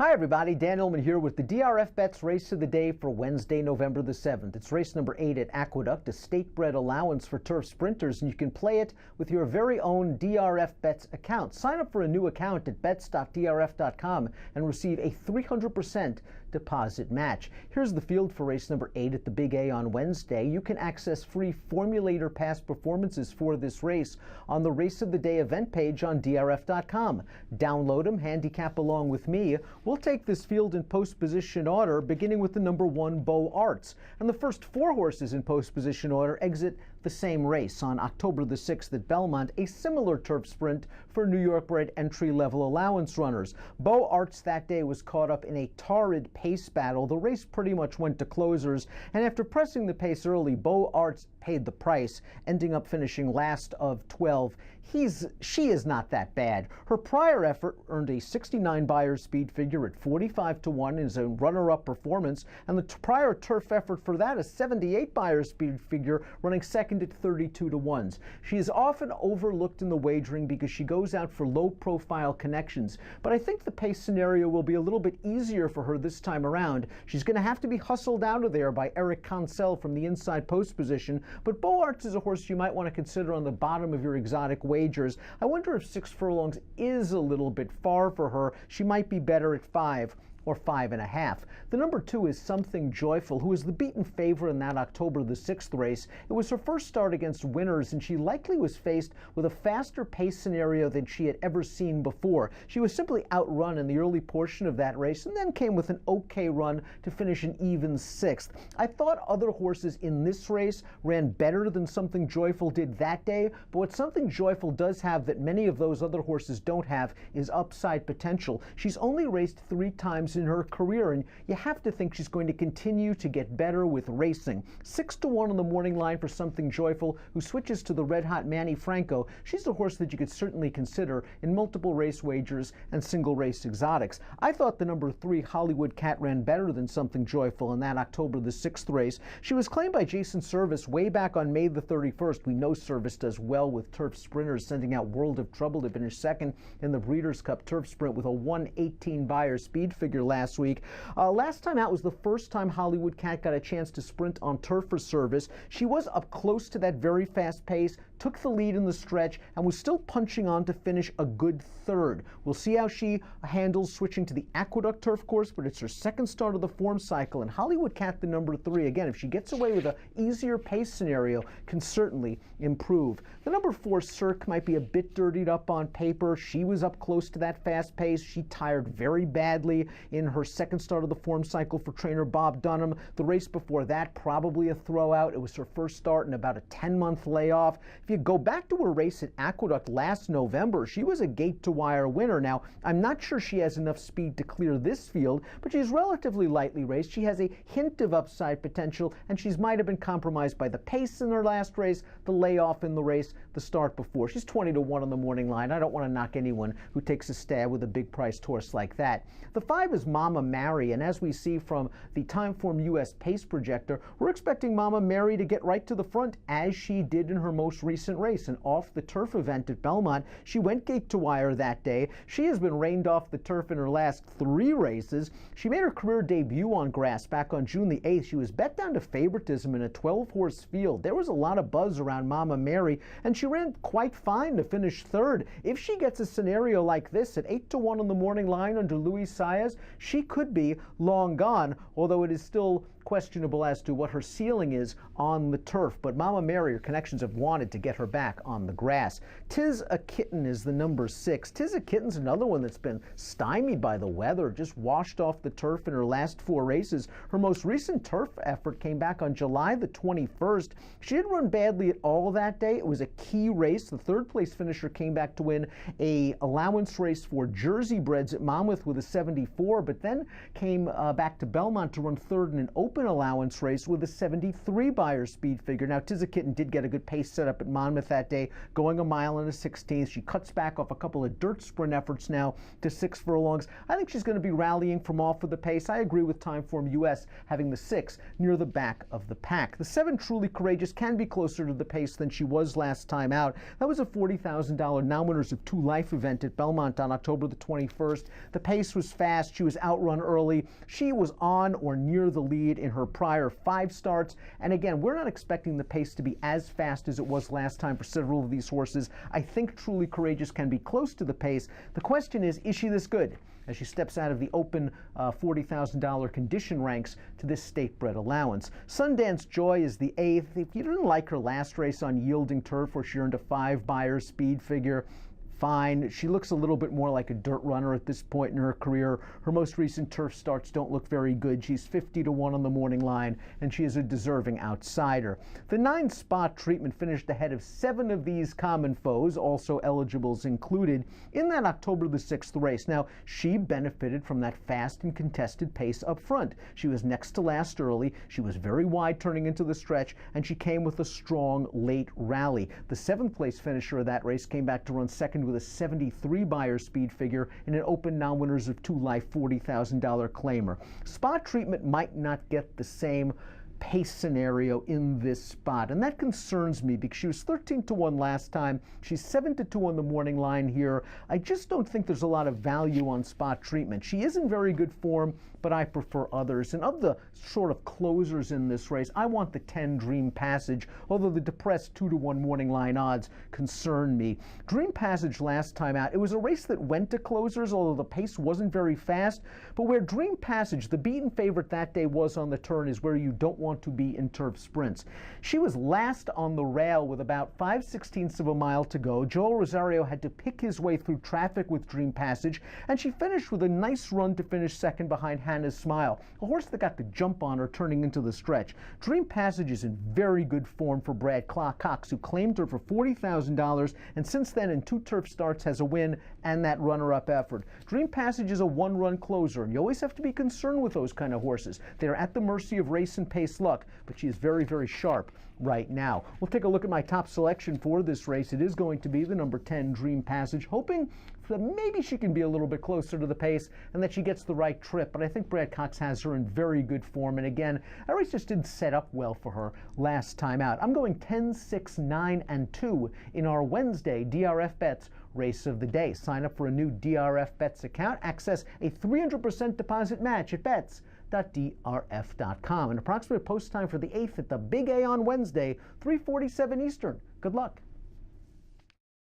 Hi everybody, Dan Illman here with the DRFBets race of the day for Wednesday, November the 7th. It's race number 8 at Aqueduct, a state-bred allowance for turf sprinters, and you can play it with your very own DRFBets account. Sign up for a new account at bets.drf.com and receive a 300% deposit match. Here's the field for race number 8 at the Big A on Wednesday. You can access free formulator past performances for this race on the Race of the Day event page on drf.com. Download them, handicap along with me. We'll take this field in post position order, beginning with the number 1 Beau Arts. And the first 4 horses in post position order exit the same race on October the 6th at Belmont, a similar turf sprint for New York bred entry-level allowance runners. Beau Arts that day was caught up in a torrid pace battle. The race pretty much went to closers, and after pressing the pace early, Beau Arts paid the price, ending up finishing last of 12. She is not that bad. Her prior effort earned a 69 buyer speed figure at 45 to 1 as a runner-up performance, and the prior turf effort for that, a 78 buyer speed figure, running second at 32 to 1s. She is often overlooked in the wagering because she goes out for low-profile connections, but I think the pace scenario will be a little bit easier for her this time around. She's going to have to be hustled out of there by Eric Consell from the inside post position, but Beau Arts is a horse you might want to consider on the bottom of your exotic wagers. I wonder if 6 furlongs is a little bit far for her. She might be better at 5 or 5.5. The number 2 is Something Joyful, who is the beaten favorite in that October the 6th race. It was her first start against winners, and she likely was faced with a faster pace scenario than she had ever seen before. She was simply outrun in the early portion of that race and then came with an okay run to finish an even 6th. I thought other horses in this race ran better than Something Joyful did that day, but what Something Joyful does have that many of those other horses don't have is upside potential. She's only raced 3 times in her career, and you have to think she's going to continue to get better with racing. 6 to 1 on the morning line for Something Joyful, who switches to the red-hot Manny Franco. She's a horse that you could certainly consider in multiple race wagers and single race exotics. I thought the number 3 Hollywood Cat ran better than Something Joyful in that October the 6th race. She was claimed by Jason Service way back on May the 31st. We know Service does well with turf sprinters, sending out World of Trouble to finish second in the Breeders' Cup Turf Sprint with a 1:18 buyer speed figure last week. Last time out was the first time Hollywood Cat got a chance to sprint on turf for Service. She was up close to that very fast pace, took the lead in the stretch, and was still punching on to finish a good 3rd. We'll see how she handles switching to the Aqueduct turf course, but it's her second start of the form cycle, and Hollywood Cat, the number 3, again, if she gets away with an easier pace scenario, can certainly improve. The number 4 Cirque might be a bit dirtied up on paper. She was up close to that fast pace. She tired very badly in her second start of the form cycle for trainer Bob Dunham. The race before that, probably a throwout. It was her first start in about a 10-month layoff. If you go back to her race at Aqueduct last November, she was a gate-to-wire winner. Now, I'm not sure she has enough speed to clear this field, but she's relatively lightly raced. She has a hint of upside potential, and she's might have been compromised by the pace in her last race, the layoff in the race, the start before. She's 20 to 1 on the morning line. I don't want to knock anyone who takes a stab with a big-priced horse like that. The 5 is Mama Mary, and as we see from the Timeform US pace projector, we're expecting Mama Mary to get right to the front as she did in her most recent race, an off-the-turf event at Belmont. She went gate-to-wire that day. She has been rained off the turf in her last 3 races. She made her career debut on grass back on June the 8th. She was bet down to favoritism in a 12-horse field. There was a lot of buzz around Mama Mary, and she ran quite fine to finish 3rd. If she gets a scenario like this at 8 to 1 on the morning line under Luis Saez, she could be long gone, although it is still questionable as to what her ceiling is on the turf. But Mama Mary, her connections have wanted to get her back on the grass. Tis a Kitten is the number 6. Tis a Kitten's another one that's been stymied by the weather, just washed off the turf in her last 4 races. Her most recent turf effort came back on July the 21st. She didn't run badly at all that day. It was a key race. The 3rd place finisher came back to win a allowance race for Jersey breds at Monmouth with a 74, but then came back to Belmont to run 3rd in an open allowance race with a 73 buyer speed figure. Now, Tis a Kitten did get a good pace set up at Monmouth that day, going a mile and a 16th. She cuts back off a couple of dirt sprint efforts now to 6 furlongs. I think she's going to be rallying from off of the pace. I agree with Timeform US having the 6 near the back of the pack. The 7 Truly Courageous can be closer to the pace than she was last time out. That was a $40,000 Now Winners of 2 Life event at Belmont on October the 21st. The pace was fast. She was was outrun early. She was on or near the lead in her prior 5 starts. And again, we're not expecting the pace to be as fast as it was last time for several of these horses. I think Truly Courageous can be close to the pace. The question is she this good as she steps out of the open $40,000 condition ranks to this state-bred allowance? Sundance Joy is the 8th. If you didn't like her last race on yielding turf where she earned a 5 Beyer speed figure, fine. She looks a little bit more like a dirt runner at this point in her career. Her most recent turf starts don't look very good. She's 50-1 on the morning line, and she is a deserving outsider. The 9 Spot Treatment finished ahead of 7 of these common foes, also eligibles included, in that October the 6th race. Now, she benefited from that fast and contested pace up front. She was next to last early. She was very wide turning into the stretch, and she came with a strong late rally. The 7th place finisher of that race came back to run second with a 73 Beyer speed figure in an open non-winners of 2 life $40,000 claimer. Spot Treatment might not get the same pace scenario in this spot, and that concerns me because she was 13-1 last time. She's 7-2 on the morning line here. I just don't think there's a lot of value on Spot Treatment. She is in very good form, but I prefer others. And of the sort of closers in this race, I want the 10 Dream Passage, although the depressed 2-1 morning line odds concern me. Dream Passage last time out, it was a race that went to closers, although the pace wasn't very fast. But where Dream Passage, the beaten favorite that day, was on the turn is where you don't want to be in turf sprints. She was last on the rail with about 5/16 of a mile to go. Joel Rosario had to pick his way through traffic with Dream Passage, and she finished with a nice run to finish second behind Hannah's Smile, a horse that got the jump on her turning into the stretch. Dream Passage is in very good form for Brad Cox, who claimed her for $40,000, and since then in 2 turf starts has a win and that runner-up effort. Dream Passage is a 1-run closer, and you always have to be concerned with those kind of horses. They're at the mercy of race and pace luck, but she is very, very sharp right now. We'll take a look at my top selection for this race. It is going to be the number 10 Dream Passage, hoping that maybe she can be a little bit closer to the pace and that she gets the right trip. But I think Brad Cox has her in very good form. And again, that race just didn't set up well for her last time out. I'm going 10, 6, 9, and 2 in our Wednesday DRF Bets Race of the Day. Sign up for a new DRF Bets account. Access a 300% deposit match at bets.drf.com. An approximate post time for the 8th at the Big A on Wednesday, 3:47 Eastern. Good luck.